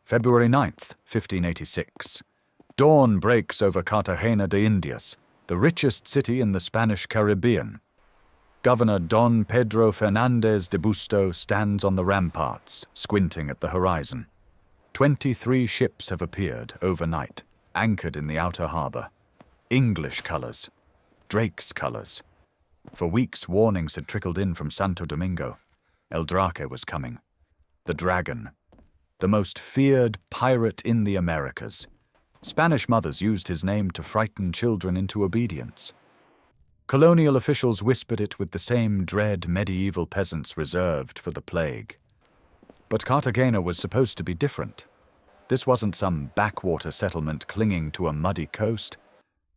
February 9th, 1586. Dawn breaks over Cartagena de Indias, the richest city in the Spanish Caribbean. Governor Don Pedro Fernández de Busto stands on the ramparts, squinting at the horizon. 23 ships have appeared overnight, anchored in the outer harbor. English colors. Drake's colors. For weeks, warnings had trickled in from Santo Domingo. El Draque was coming. The dragon. The most feared pirate in the Americas. Spanish mothers used his name to frighten children into obedience. Colonial officials whispered it with the same dread medieval peasants reserved for the plague. But Cartagena was supposed to be different. This wasn't some backwater settlement clinging to a muddy coast.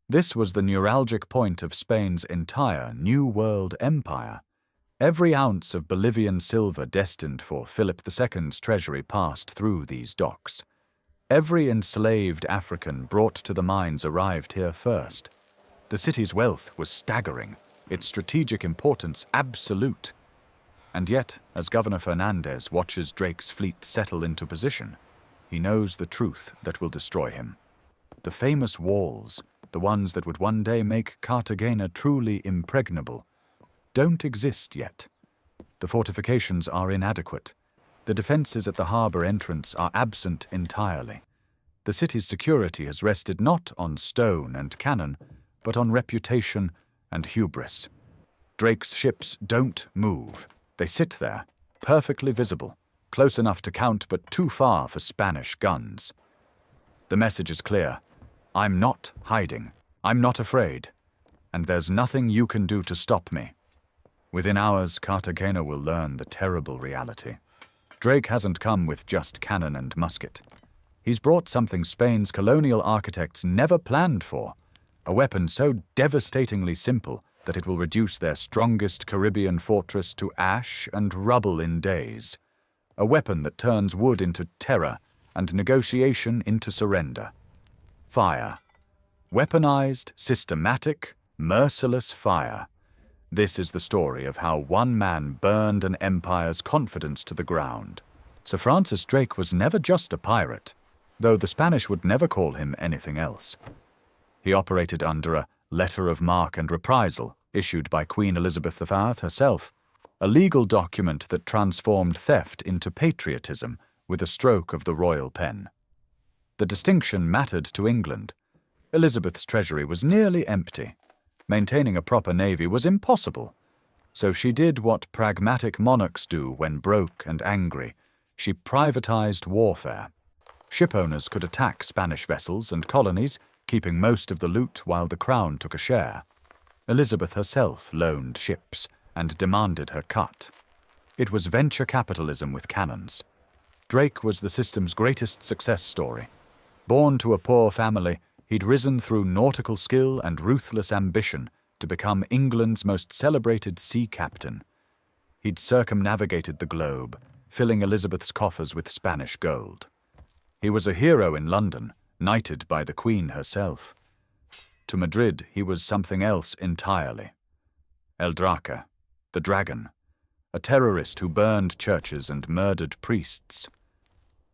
This was the neuralgic point of Spain's entire New World empire. Every ounce of Bolivian silver destined for Philip II's treasury passed through these docks. Every enslaved African brought to the mines arrived here first. The city's wealth was staggering, its strategic importance absolute. And yet, as Governor Fernandez watches Drake's fleet settle into position, he knows the truth that will destroy him. The famous walls, the ones that would one day make Cartagena truly impregnable, don't exist yet. The fortifications are inadequate. The defenses at the harbor entrance are absent entirely. The city's security has rested not on stone and cannon, but on reputation and hubris. Drake's ships don't move. They sit there, perfectly visible, close enough to count but too far for Spanish guns. The message is clear. I'm not hiding. I'm not afraid. And there's nothing you can do to stop me. Within hours, Cartagena will learn the terrible reality. Drake hasn't come with just cannon and musket. He's brought something Spain's colonial architects never planned for. A weapon so devastatingly simple that it will reduce their strongest Caribbean fortress to ash and rubble in days. A weapon that turns wood into terror and negotiation into surrender. Fire. Weaponized, systematic, merciless fire. This is the story of how one man burned an empire's confidence to the ground. Sir Francis Drake was never just a pirate, though the Spanish would never call him anything else. He operated under a letter of marque and reprisal issued by Queen Elizabeth I herself, a legal document that transformed theft into patriotism with a stroke of the royal pen. The distinction mattered to England. Elizabeth's treasury was nearly empty. Maintaining a proper navy was impossible. So she did what pragmatic monarchs do when broke and angry. She privatized warfare. Shipowners could attack Spanish vessels and colonies, keeping most of the loot while the crown took a share. Elizabeth herself loaned ships and demanded her cut. It was venture capitalism with cannons. Drake was the system's greatest success story. Born to a poor family, he'd risen through nautical skill and ruthless ambition to become England's most celebrated sea captain. He'd circumnavigated the globe, filling Elizabeth's coffers with Spanish gold. He was a hero in London, knighted by the Queen herself. To Madrid, he was something else entirely. El Draque, the dragon, a terrorist who burned churches and murdered priests.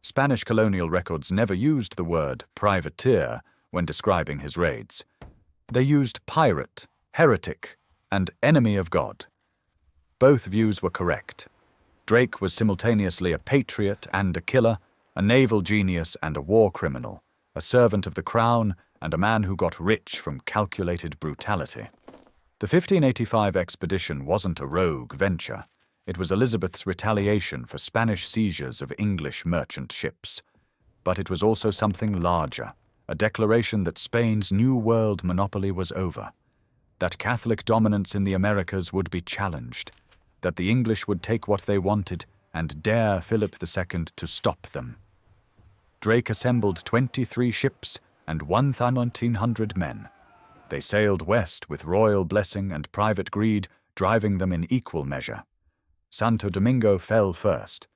Spanish colonial records never used the word privateer when describing his raids. They used pirate, heretic, and enemy of God. Both views were correct. Drake was simultaneously a patriot and a killer, a naval genius and a war criminal, a servant of the crown and a man who got rich from calculated brutality. The 1585 expedition wasn't a rogue venture. It was Elizabeth's retaliation for Spanish seizures of English merchant ships. But it was also something larger, a declaration that Spain's New World monopoly was over, that Catholic dominance in the Americas would be challenged, that the English would take what they wanted and dare Philip II to stop them. Drake assembled 23 ships and 1,900 men. They sailed west with royal blessing and private greed driving them in equal measure. Santo Domingo fell first.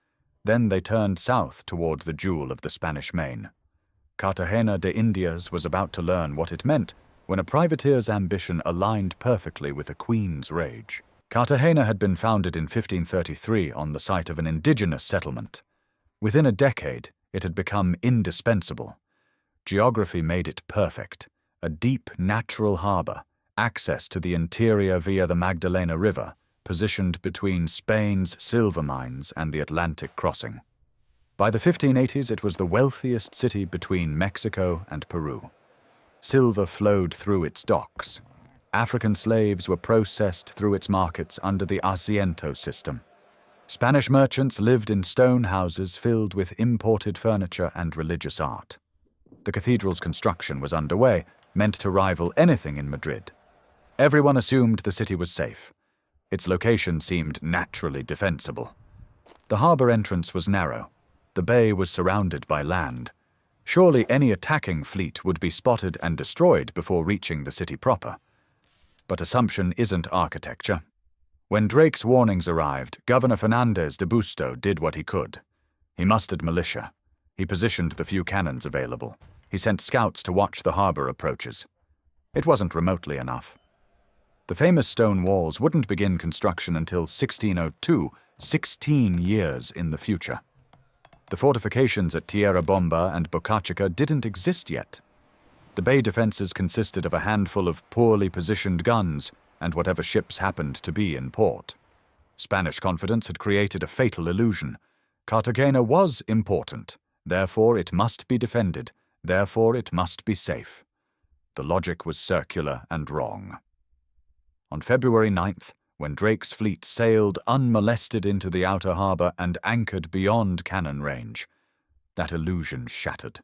Then they turned south toward the jewel of the Spanish Main. Cartagena de Indias was about to learn what it meant when a privateer's ambition aligned perfectly with a queen's rage. Cartagena had been founded in 1533 on the site of an indigenous settlement. Within a decade, It had become indispensable. Geography made it perfect. A deep, natural harbor, access to the interior via the Magdalena River, positioned between Spain's silver mines and the Atlantic crossing. By the 1580s, it was the wealthiest city between Mexico and Peru. Silver flowed through its docks. African slaves were processed through its markets under the asiento system. Spanish merchants lived in stone houses filled with imported furniture and religious art. The cathedral's construction was underway, meant to rival anything in Madrid. Everyone assumed the city was safe. Its location seemed naturally defensible. The harbor entrance was narrow. The bay was surrounded by land. Surely any attacking fleet would be spotted and destroyed before reaching the city proper. But assumption isn't architecture. When Drake's warnings arrived, Governor Fernandez de Busto did what he could. He mustered militia. He positioned the few cannons available. He sent scouts to watch the harbor approaches. It wasn't remotely enough. The famous stone walls wouldn't begin construction until 1602, 16 years in the future. The fortifications at Tierra Bomba and Bocachica didn't exist yet. The bay defenses consisted of a handful of poorly positioned guns and whatever ships happened to be in port. Spanish confidence had created a fatal illusion. Cartagena was important, therefore it must be defended, therefore it must be safe. The logic was circular and wrong. On February 9th, when Drake's fleet sailed unmolested into the outer harbor and anchored beyond cannon range, that illusion shattered.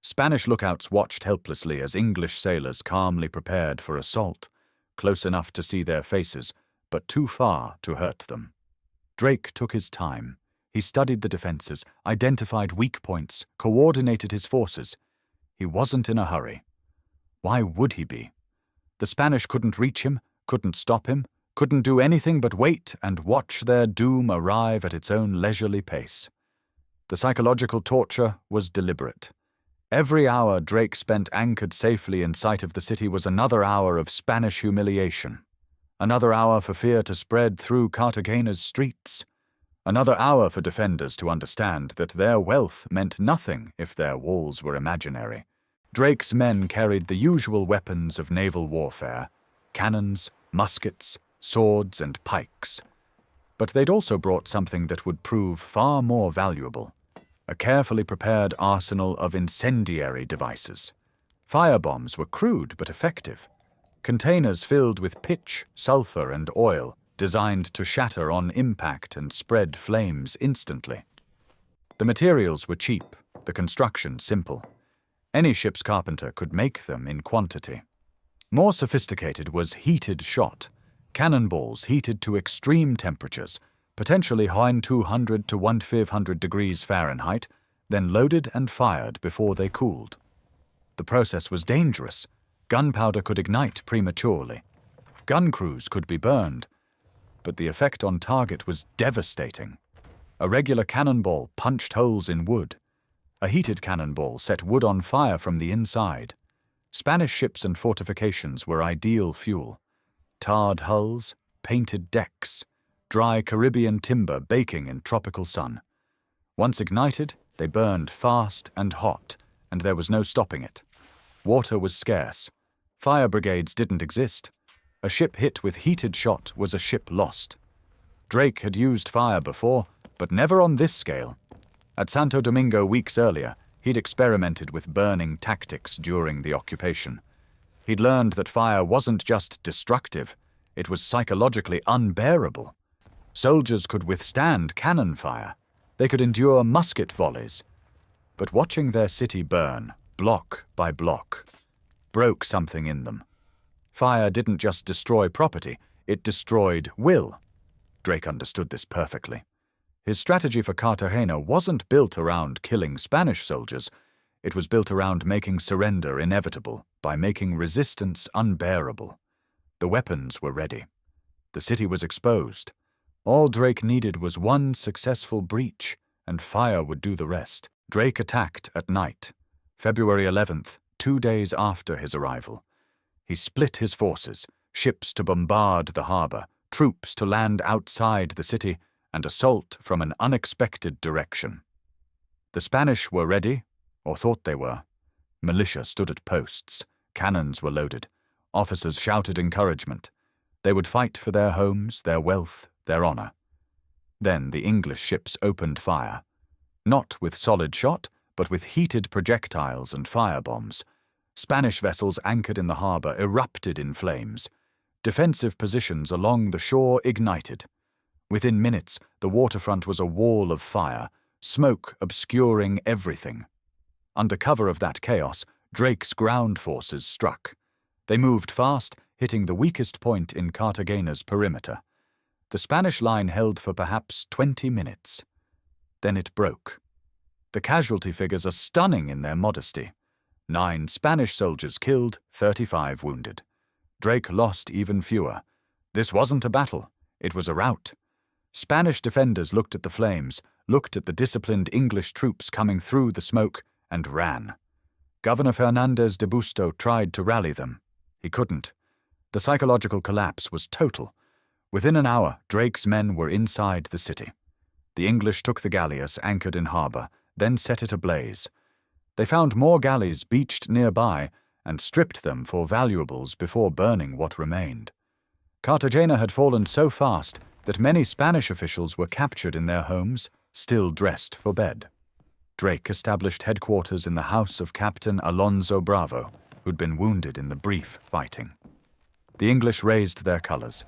Spanish lookouts watched helplessly as English sailors calmly prepared for assault, close enough to see their faces, but too far to hurt them. Drake took his time. He studied the defenses, identified weak points, coordinated his forces. He wasn't in a hurry. Why would he be? The Spanish couldn't reach him, couldn't stop him, couldn't do anything but wait and watch their doom arrive at its own leisurely pace. The psychological torture was deliberate. Every hour Drake spent anchored safely in sight of the city was another hour of Spanish humiliation, another hour for fear to spread through Cartagena's streets, another hour for defenders to understand that their wealth meant nothing if their walls were imaginary. Drake's men carried the usual weapons of naval warfare: cannons, muskets, swords, and pikes. But they'd also brought something that would prove far more valuable: a carefully prepared arsenal of incendiary devices. Firebombs were crude but effective. Containers filled with pitch, sulfur, and oil, designed to shatter on impact and spread flames instantly. The materials were cheap, the construction simple. Any ship's carpenter could make them in quantity. More sophisticated was heated shot, cannonballs heated to extreme temperatures, potentially 200 to 1500 degrees Fahrenheit, then loaded and fired before they cooled. The process was dangerous. Gunpowder could ignite prematurely. Gun crews could be burned. But the effect on target was devastating. A regular cannonball punched holes in wood. A heated cannonball set wood on fire from the inside. Spanish ships and fortifications were ideal fuel. Tarred hulls, painted decks, dry Caribbean timber baking in tropical sun. Once ignited, they burned fast and hot, and there was no stopping it. Water was scarce. Fire brigades didn't exist. A ship hit with heated shot was a ship lost. Drake had used fire before, but never on this scale. At Santo Domingo weeks earlier, he'd experimented with burning tactics during the occupation. He'd learned that fire wasn't just destructive, it was psychologically unbearable. Soldiers could withstand cannon fire. They could endure musket volleys. But watching their city burn, block by block, broke something in them. Fire didn't just destroy property, it destroyed will. Drake understood this perfectly. His strategy for Cartagena wasn't built around killing Spanish soldiers. It was built around making surrender inevitable by making resistance unbearable. The weapons were ready. The city was exposed. All Drake needed was one successful breach, and fire would do the rest. Drake attacked at night, February 11th, 2 days after his arrival. He split his forces, ships to bombard the harbor, troops to land outside the city, and assault from an unexpected direction. The Spanish were ready, or thought they were. Militia stood at posts. Cannons were loaded. Officers shouted encouragement. They would fight for their homes, their wealth, their honor. Then the English ships opened fire. Not with solid shot, but with heated projectiles and firebombs. Spanish vessels anchored in the harbor erupted in flames. Defensive positions along the shore ignited. Within minutes, the waterfront was a wall of fire, smoke obscuring everything. Under cover of that chaos, Drake's ground forces struck. They moved fast, hitting the weakest point in Cartagena's perimeter. The Spanish line held for perhaps 20 minutes. Then it broke. The casualty figures are stunning in their modesty. 9 Spanish soldiers killed, 35 wounded. Drake lost even fewer. This wasn't a battle. It was a rout. Spanish defenders looked at the flames, looked at the disciplined English troops coming through the smoke, and ran. Governor Fernandez de Busto tried to rally them. He couldn't. The psychological collapse was total. Within an hour, Drake's men were inside the city. The English took the galleass anchored in harbor, then set it ablaze. They found more galleys beached nearby and stripped them for valuables before burning what remained. Cartagena had fallen so fast that many Spanish officials were captured in their homes, still dressed for bed. Drake established headquarters in the house of Captain Alonso Bravo, who'd been wounded in the brief fighting. The English raised their colors.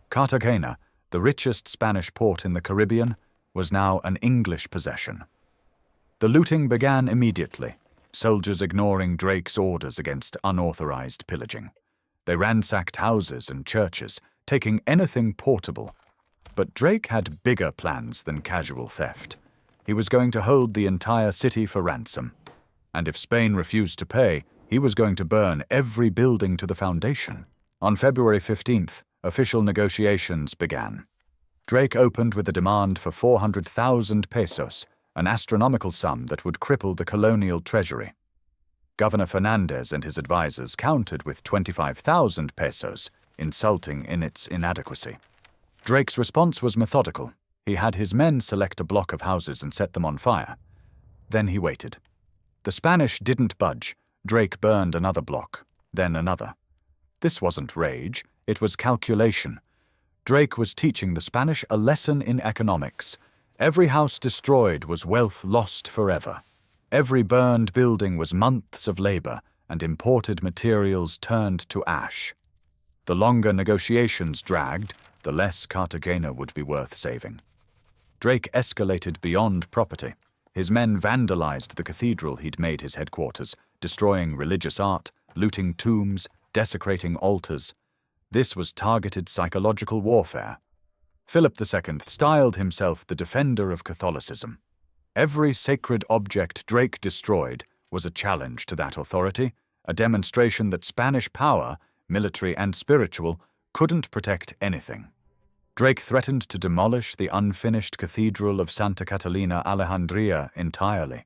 Cartagena, the richest Spanish port in the Caribbean, was now an English possession. The looting began immediately, soldiers ignoring Drake's orders against unauthorized pillaging. They ransacked houses and churches, taking anything portable. But Drake had bigger plans than casual theft. He was going to hold the entire city for ransom. And if Spain refused to pay, he was going to burn every building to the foundation. On February 15th, official negotiations began. Drake opened with a demand for 400,000 pesos, an astronomical sum that would cripple the colonial treasury. Governor Fernandez and his advisors countered with 25,000 pesos, insulting in its inadequacy. Drake's response was methodical. He had his men select a block of houses and set them on fire. Then he waited. The Spanish didn't budge. Drake burned another block, then another. This wasn't rage, it was calculation. Drake was teaching the Spanish a lesson in economics. Every house destroyed was wealth lost forever. Every burned building was months of labor, and imported materials turned to ash. The longer negotiations dragged, the less Cartagena would be worth saving. Drake escalated beyond property. His men vandalized the cathedral he'd made his headquarters, destroying religious art, looting tombs, desecrating altars. This was targeted psychological warfare. Philip II styled himself the defender of Catholicism. Every sacred object Drake destroyed was a challenge to that authority, a demonstration that Spanish power, military and spiritual, couldn't protect anything. Drake threatened to demolish the unfinished Cathedral of Santa Catalina Alejandría entirely,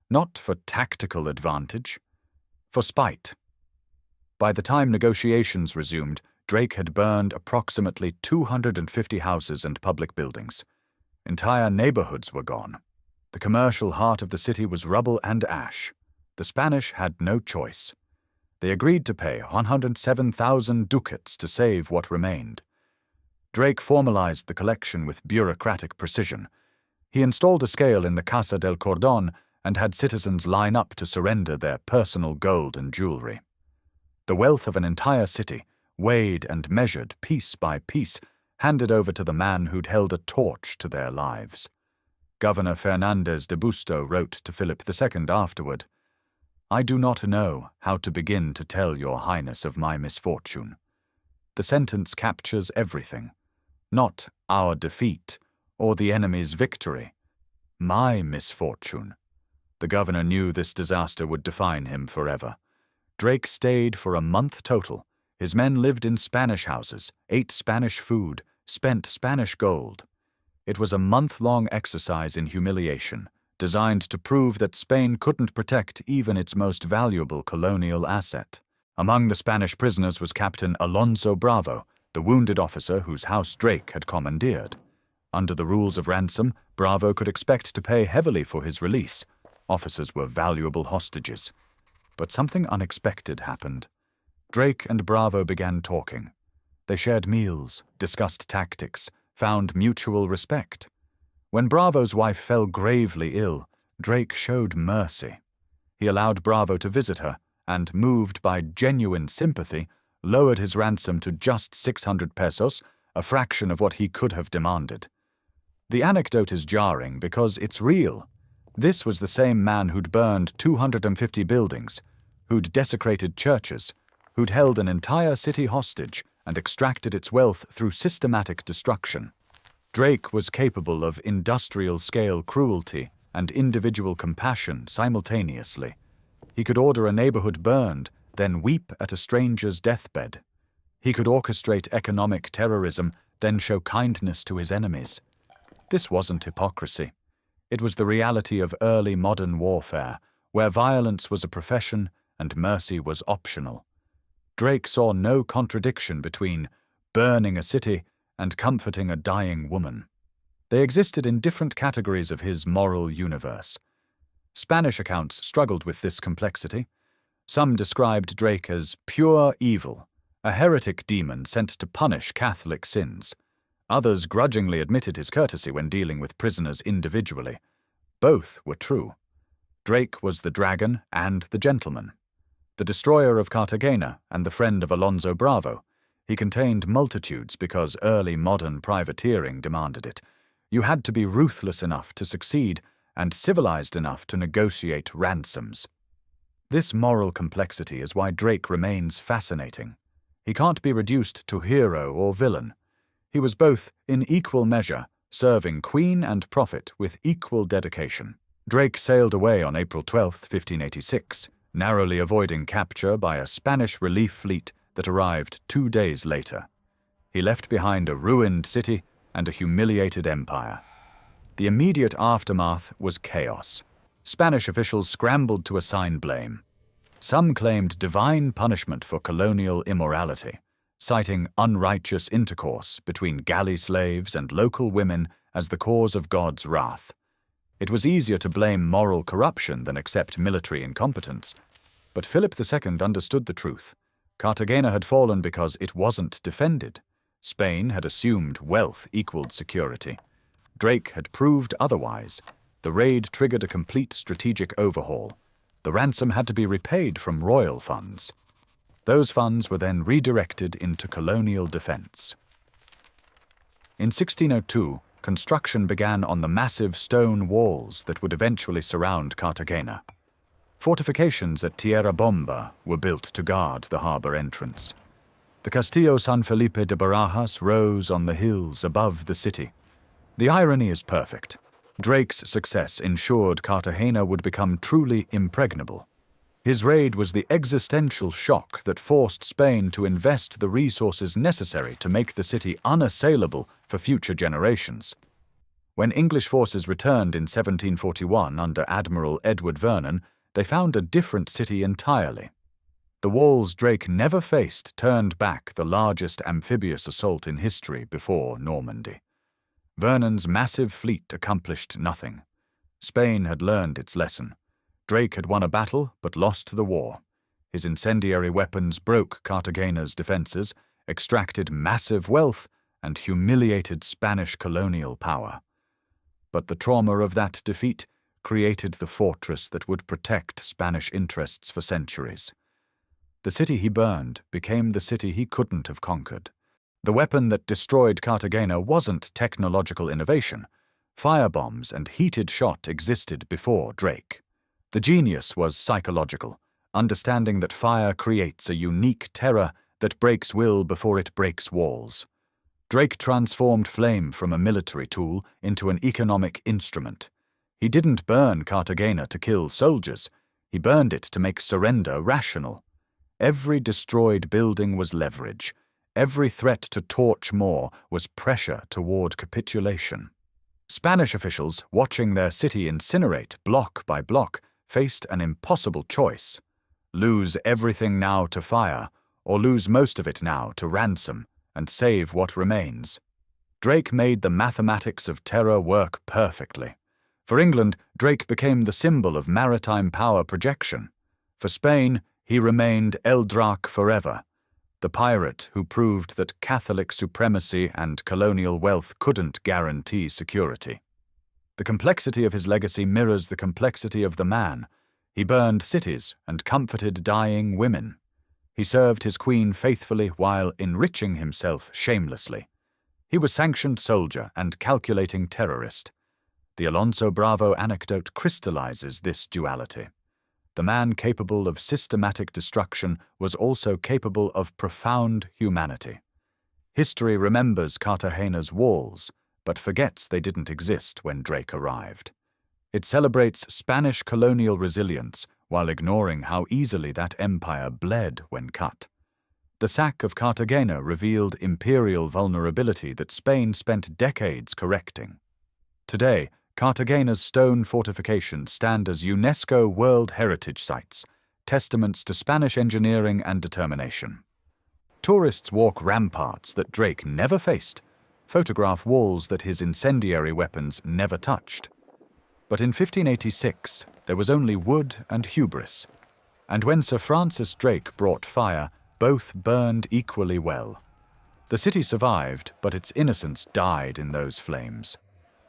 not for tactical advantage, for spite. By the time negotiations resumed, Drake had burned approximately 250 houses and public buildings. Entire neighborhoods were gone. The commercial heart of the city was rubble and ash. The Spanish had no choice. They agreed to pay 107,000 ducats to save what remained. Drake formalized the collection with bureaucratic precision. He installed a scale in the Casa del Cordón and had citizens line up to surrender their personal gold and jewelry. The wealth of an entire city, weighed and measured piece by piece, handed over to the man who'd held a torch to their lives. Governor Fernandez de Busto wrote to Philip II afterward, "I do not know how to begin to tell your highness of my misfortune. The sentence captures everything, not our defeat or the enemy's victory, my misfortune." The governor knew this disaster would define him forever. Drake stayed for a month total. His men lived in Spanish houses, ate Spanish food, spent Spanish gold. It was a month-long exercise in humiliation, designed to prove that Spain couldn't protect even its most valuable colonial asset. Among the Spanish prisoners was Captain Alonso Bravo, the wounded officer whose house Drake had commandeered. Under the rules of ransom, Bravo could expect to pay heavily for his release. Officers were valuable hostages. But something unexpected happened. Drake and Bravo began talking. They shared meals, discussed tactics, found mutual respect. When Bravo's wife fell gravely ill, Drake showed mercy. He allowed Bravo to visit her, and, moved by genuine sympathy, lowered his ransom to just 600 pesos, a fraction of what he could have demanded. The anecdote is jarring because it's real. This was the same man who'd burned 250 buildings, who'd desecrated churches, who'd held an entire city hostage and extracted its wealth through systematic destruction. Drake was capable of industrial-scale cruelty and individual compassion simultaneously. He could order a neighborhood burned, then weep at a stranger's deathbed. He could orchestrate economic terrorism, then show kindness to his enemies. This wasn't hypocrisy. It was the reality of early modern warfare, where violence was a profession and mercy was optional. Drake saw no contradiction between burning a city and comforting a dying woman. They existed in different categories of his moral universe. Spanish accounts struggled with this complexity. Some described Drake as pure evil, a heretic demon sent to punish Catholic sins. Others grudgingly admitted his courtesy when dealing with prisoners individually. Both were true. Drake was the dragon and the gentleman. The destroyer of Cartagena and the friend of Alonso Bravo. He contained multitudes because early modern privateering demanded it. You had to be ruthless enough to succeed and civilized enough to negotiate ransoms. This moral complexity is why Drake remains fascinating. He can't be reduced to hero or villain. He was both, in equal measure, serving Queen and Prophet with equal dedication. Drake sailed away on April 12, 1586, narrowly avoiding capture by a Spanish relief fleet that arrived 2 days later. He left behind a ruined city and a humiliated empire. The immediate aftermath was chaos. Spanish officials scrambled to assign blame. Some claimed divine punishment for colonial immorality, citing unrighteous intercourse between galley slaves and local women as the cause of God's wrath. It was easier to blame moral corruption than accept military incompetence. But Philip II understood the truth. Cartagena had fallen because it wasn't defended. Spain had assumed wealth equaled security. Drake had proved otherwise. The raid triggered a complete strategic overhaul. The ransom had to be repaid from royal funds. Those funds were then redirected into colonial defense. In 1602, construction began on the massive stone walls that would eventually surround Cartagena. Fortifications at Tierra Bomba were built to guard the harbor entrance. The Castillo San Felipe de Barajas rose on the hills above the city. The irony is perfect. Drake's success ensured Cartagena would become truly impregnable. His raid was the existential shock that forced Spain to invest the resources necessary to make the city unassailable for future generations. When English forces returned in 1741 under Admiral Edward Vernon, they found a different city entirely. The walls Drake never faced turned back the largest amphibious assault in history before Normandy. Vernon's massive fleet accomplished nothing. Spain had learned its lesson. Drake had won a battle but lost the war. His incendiary weapons broke Cartagena's defenses, extracted massive wealth, and humiliated Spanish colonial power. But the trauma of that defeat created the fortress that would protect Spanish interests for centuries. The city he burned became the city he couldn't have conquered. The weapon that destroyed Cartagena wasn't technological innovation. Firebombs and heated shot existed before Drake. The genius was psychological, understanding that fire creates a unique terror that breaks will before it breaks walls. Drake transformed flame from a military tool into an economic instrument. He didn't burn Cartagena to kill soldiers. He burned it to make surrender rational. Every destroyed building was leverage. Every threat to torch more was pressure toward capitulation. Spanish officials, watching their city incinerate block by block, faced an impossible choice: lose everything now to fire, or lose most of it now to ransom, and save what remains. Drake made the mathematics of terror work perfectly. For England, Drake became the symbol of maritime power projection. For Spain, he remained El Drac forever, the pirate who proved that Catholic supremacy and colonial wealth couldn't guarantee security. The complexity of his legacy mirrors the complexity of the man. He burned cities and comforted dying women. He served his queen faithfully while enriching himself shamelessly. He was sanctioned soldier and calculating terrorist. The Alonso Bravo anecdote crystallizes this duality. The man capable of systematic destruction was also capable of profound humanity. History remembers Cartagena's walls, but forgets they didn't exist when Drake arrived. It celebrates Spanish colonial resilience while ignoring how easily that empire bled when cut. The sack of Cartagena revealed imperial vulnerability that Spain spent decades correcting. Today, Cartagena's stone fortifications stand as UNESCO World Heritage Sites, testaments to Spanish engineering and determination. Tourists walk ramparts that Drake never faced, photograph walls that his incendiary weapons never touched. But in 1586, there was only wood and hubris. And when Sir Francis Drake brought fire, both burned equally well. The city survived, but its innocence died in those flames.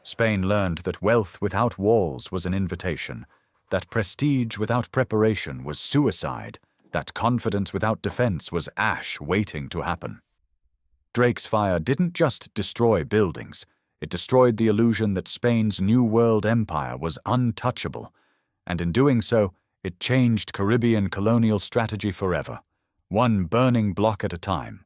Spain learned that wealth without walls was an invitation, that prestige without preparation was suicide, that confidence without defense was ash waiting to happen. Drake's fire didn't just destroy buildings, it destroyed the illusion that Spain's New World empire was untouchable, and in doing so, it changed Caribbean colonial strategy forever, one burning block at a time.